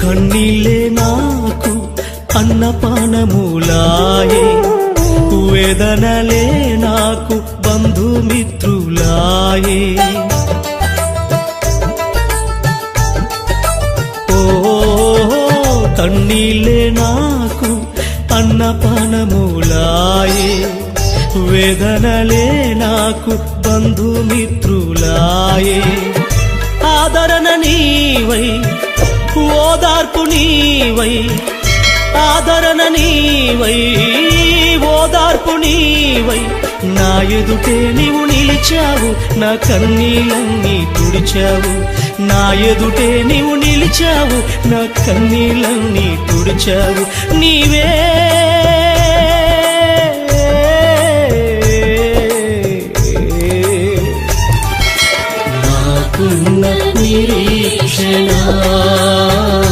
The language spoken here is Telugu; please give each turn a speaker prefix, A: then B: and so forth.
A: కన్నీళ్ళే నాకు అన్నపానములాయే, వేదనలే నాకు బంధుమిత్రులాయే. ఓ కన్నీళ్ళే నాకు అన్నపానములాయే, వేదనలే నాకు బంధుమిత్రులాయే. ఆదరణ నీవై, ఓదార్పు నీవై, ఆదరణ నీవై, ఓదార్పు నీవై, నా ఎదుటే నీవు నిలిచావు, నా కన్నీళ్ళన్నీ తుడిచావు. నా ఎదుటే నీవు నిలిచావు, నా కన్నీళ్ళన్నీ తుడిచావు. నీవే నాకున్న నిరీక్షణ.